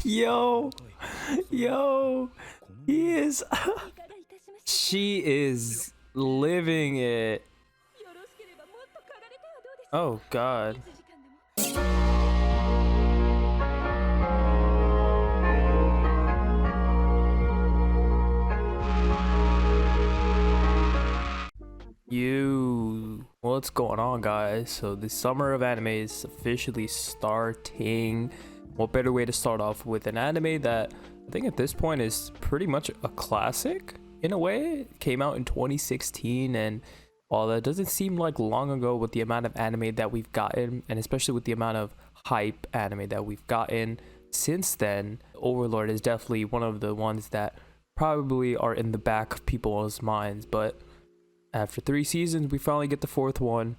Yo, yo, he is. She is living it. Oh God. What's going on, guys? So the summer of anime is officially starting. What better way to start off with an anime that I think at this point is pretty much a classic in a way. It came out in 2016, and while that doesn't seem like long ago with the amount of anime that we've gotten, and especially with the amount of hype anime that we've gotten since then, Overlord is definitely one of the ones that probably are in the back of people's minds. But after 3 seasons, we finally get the 4th one,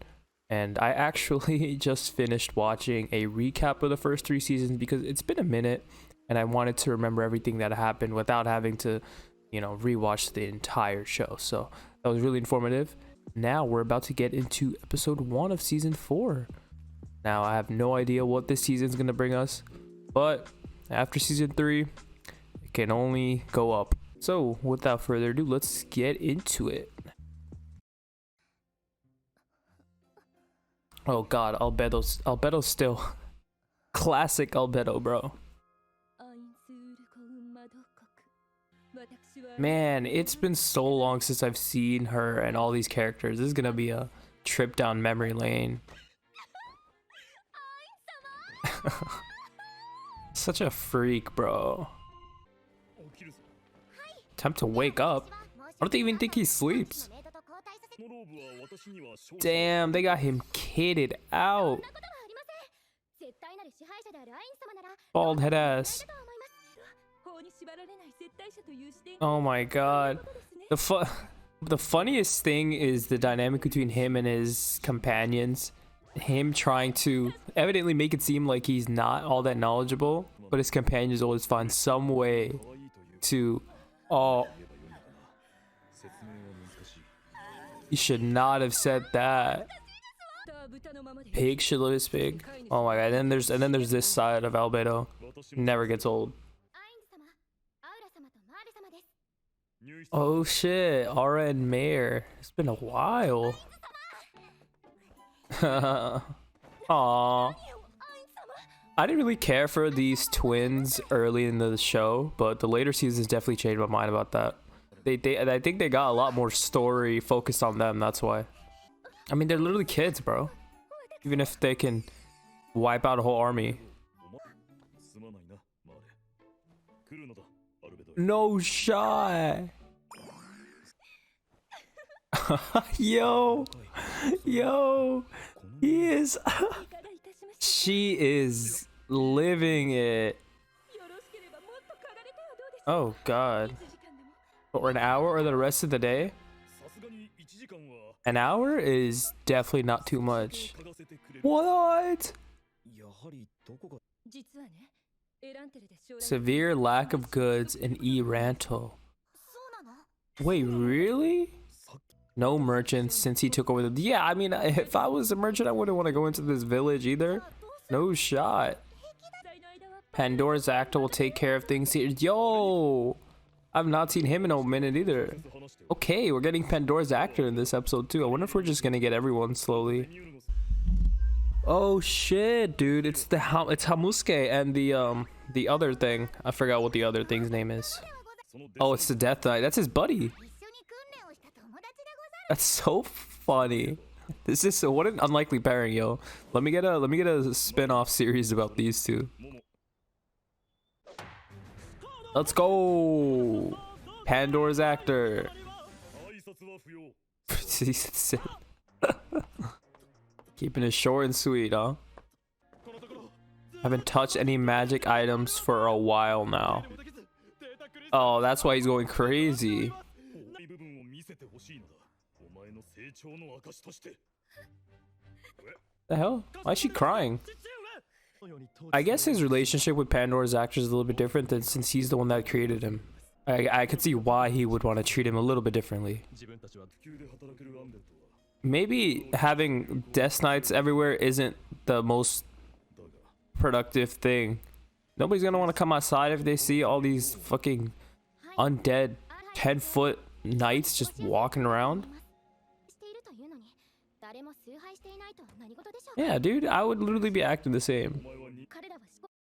and I actually just finished watching a recap of the first 3 seasons because it's been a minute and I wanted to remember everything that happened without having to, rewatch the entire show. So that was really informative. Now we're about to get into episode 1 of season 4. Now I have no idea what this season is going to bring us, but after season 3, it can only go up. So without further ado, let's get into it. Oh God, Albedo's still classic Albedo, bro. Man, it's been so long since I've seen her and all these characters. This is gonna be a trip down memory lane. Such a freak, bro. Time to wake up. I don't even think he sleeps. Damn, they got him kitted out. Bald head ass. Oh my God. The funniest thing is the dynamic between him and his companions. Him trying to evidently make it seem like he's not all that knowledgeable, but his companions always find some way to... Oh, you should not have said that. Pig should live as pig. Oh my God. And then there's this side of Albedo. Never gets old. Oh shit, Aura and Mayor. It's been a while. Aww. I didn't really care for these twins early in the show, but the later seasons definitely changed my mind about that. I think they got a lot more story focused on them, that's why. I mean, they're literally kids, bro. Even if they can wipe out a whole army. No shot. Yo, he is. She is living it. Oh God. For an hour or the rest of the day? An hour is definitely not too much. What? Severe lack of goods in Eranto. Wait, really? No merchants since he took over the... Yeah, I mean, if I was a merchant, I wouldn't want to go into this village either. No shot. Pandora's actor will take care of things here. Yo! I've not seen him in a minute either. Okay, we're getting Pandora's actor in this episode too. I wonder if we're just gonna get everyone slowly. Oh shit, dude! It's Hamusuke and the other thing. I forgot what the other thing's name is. Oh, it's the Death Knight. That's his buddy. That's so funny. This is what an unlikely pairing, yo. Let me get a spin-off series about these two. Let's go! Pandora's actor. Keeping it short and sweet, huh? Haven't touched any magic items for a while now. Oh, that's why he's going crazy. The hell? Why is she crying? I guess his relationship with Pandora's actor is a little bit different than since he's the one that created him. I could see why he would want to treat him a little bit differently. Maybe having Death Knights everywhere isn't the most productive thing. Nobody's gonna want to come outside if they see all these fucking undead 10-foot knights just walking around. Yeah, dude, I would literally be acting the same.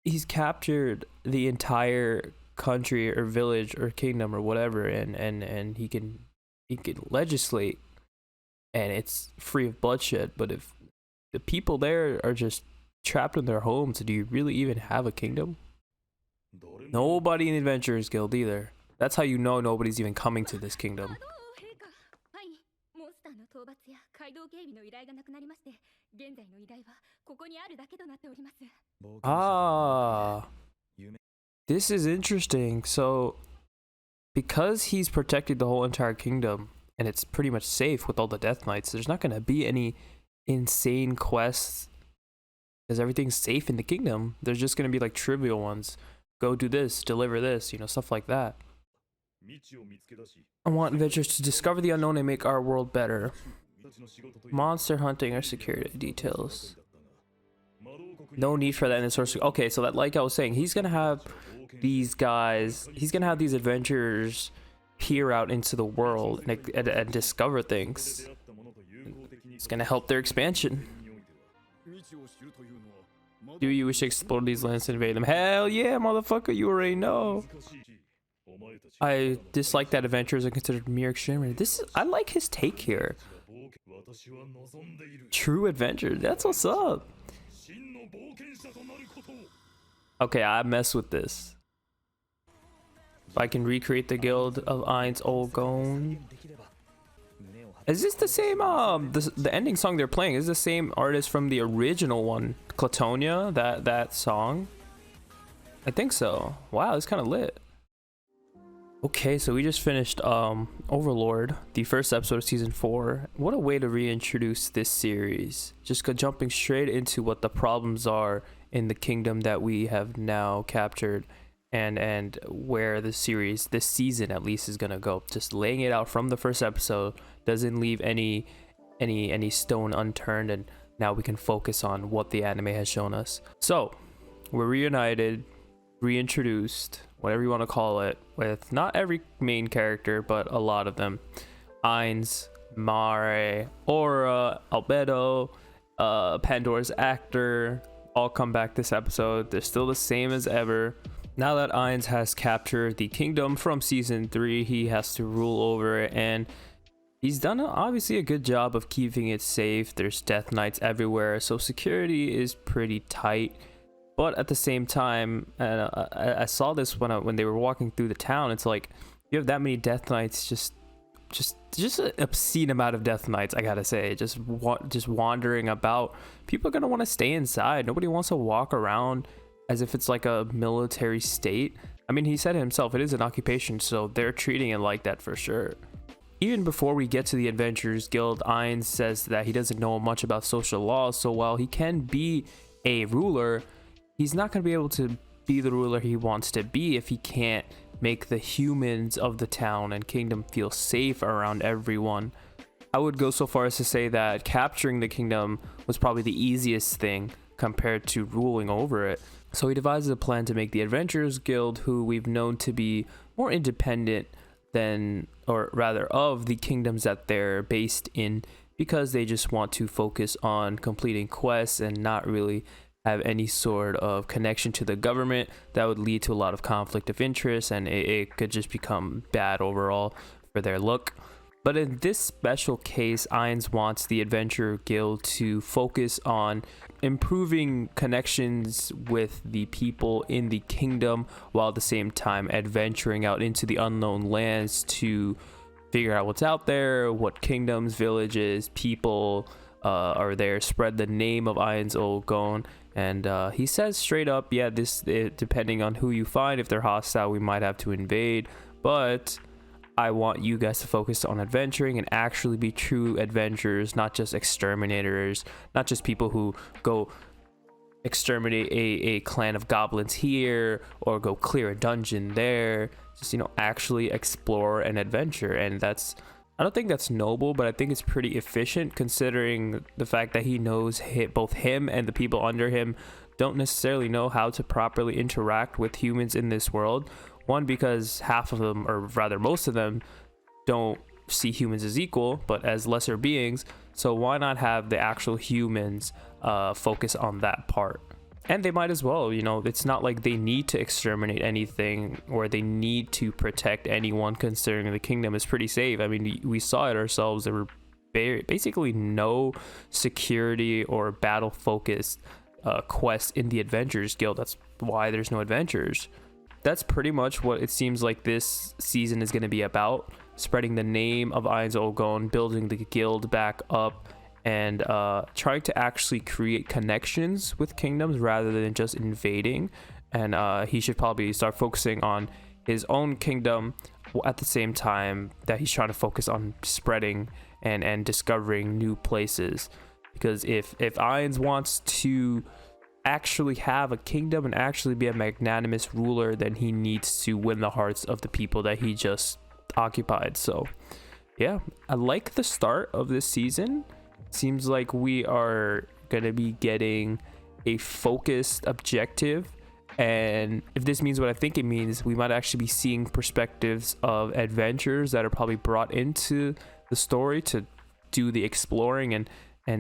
He's captured the entire country or village or kingdom or whatever, and he can legislate, and it's free of bloodshed. But if the people there are just trapped in their homes, do you really even have a kingdom? Nobody in the Adventurers Guild either. That's how you know nobody's even coming to this kingdom. Ah, this is interesting. So, because he's protected the whole entire kingdom, and it's pretty much safe with all the Death Knights, there's not going to be any insane quests, because everything's safe in the kingdom. There's just going to be like trivial ones. Go do this, deliver this, you know, stuff like that. I want adventurers to discover the unknown and make our world better. Monster hunting or security details. No need for that in the source. Okay, so that, like I was saying, he's gonna have these guys, he's gonna have these adventurers peer out into the world and discover things. It's gonna help their expansion. Do you wish to explore these lands and invade them? Hell yeah, motherfucker, you already know. I dislike that adventurers are considered mere exterminators. I like his take here. True adventure, that's what's up. Okay, I mess with this. If I can recreate the guild of Ainz Old Gone. Is this the same the ending song they're playing is the same artist from the original one, Clatonia, that song? I think so. Wow, it's kind of lit. Okay, so we just finished Overlord, the first episode of season 4. What a way to reintroduce this series. Just jumping straight into what the problems are in the kingdom that we have now captured, and where the series, this season at least, is gonna go. Just laying it out from the first episode, doesn't leave any stone unturned, and now we can focus on what the anime has shown us. So we're reunited, reintroduced, whatever you want to call it, with not every main character, but a lot of them. Ainz, Mare, Aura, Albedo, Pandora's actor, all come back this episode. They're still the same as ever. Now that Ainz has captured the kingdom from season 3, he has to rule over it, and he's done obviously a good job of keeping it safe. There's Death Knights everywhere, so security is pretty tight. But at the same time, I saw this when they were walking through the town. It's like, you have that many Death Knights, just an obscene amount of Death Knights, I gotta say, just wandering about. People are gonna want to stay inside. Nobody wants to walk around as if it's like a military state. I mean, he said it himself, it is an occupation, so they're treating it like that for sure. Even before we get to the Adventurers Guild, Ainz says that he doesn't know much about social laws, so while he can be a ruler, he's not going to be able to be the ruler he wants to be if he can't make the humans of the town and kingdom feel safe around everyone. I would go so far as to say that capturing the kingdom was probably the easiest thing compared to ruling over it. So he devises a plan to make the Adventurers Guild, who we've known to be more independent than, or rather of the kingdoms that they're based in, because they just want to focus on completing quests and not really have any sort of connection to the government. That would lead to a lot of conflict of interest, and it could just become bad overall for their look. But in this special case, Ainz wants the Adventurer Guild to focus on improving connections with the people in the kingdom, while at the same time adventuring out into the unknown lands to figure out what's out there, what kingdoms, villages, people are there, spread the name of Ainz Old Gone. And he says straight up, yeah, depending on who you find, if they're hostile, we might have to invade, but I want you guys to focus on adventuring and actually be true adventurers, not just exterminators, not just people who go exterminate a clan of goblins here or go clear a dungeon there. Just, you know, actually explore and adventure. And I don't think that's noble, but I think it's pretty efficient, considering the fact that he knows both him and the people under him don't necessarily know how to properly interact with humans in this world. One, because half of them, or rather most of them, don't see humans as equal, but as lesser beings. So why not have the actual humans focus on that part? And they might as well, you know, it's not like they need to exterminate anything or they need to protect anyone, considering the kingdom is pretty safe. I mean, we saw it ourselves. There were basically no security or battle focused quests in the Adventurers Guild. That's why there's no adventures. That's pretty much what it seems like this season is going to be about. Spreading the name of Ainz, building the guild back up, and trying to actually create connections with kingdoms rather than just invading. And he should probably start focusing on his own kingdom at the same time that he's trying to focus on spreading and discovering new places. Because if Ainz wants to actually have a kingdom and actually be a magnanimous ruler, then he needs to win the hearts of the people that he just occupied. So yeah, I like the start of this season. Seems like we are gonna be getting a focused objective, and if this means what I think it means, we might actually be seeing perspectives of adventurers that are probably brought into the story to do the exploring, and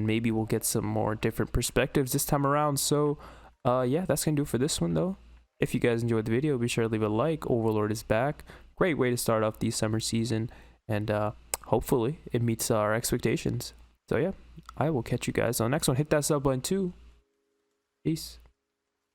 maybe we'll get some more different perspectives this time around. So yeah, that's gonna do it for this one though. If you guys enjoyed the video, be sure to leave a like. Overlord is back. Great way to start off the summer season, and hopefully it meets our expectations. So yeah, I will catch you guys on the next one. Hit that sub button too. Peace.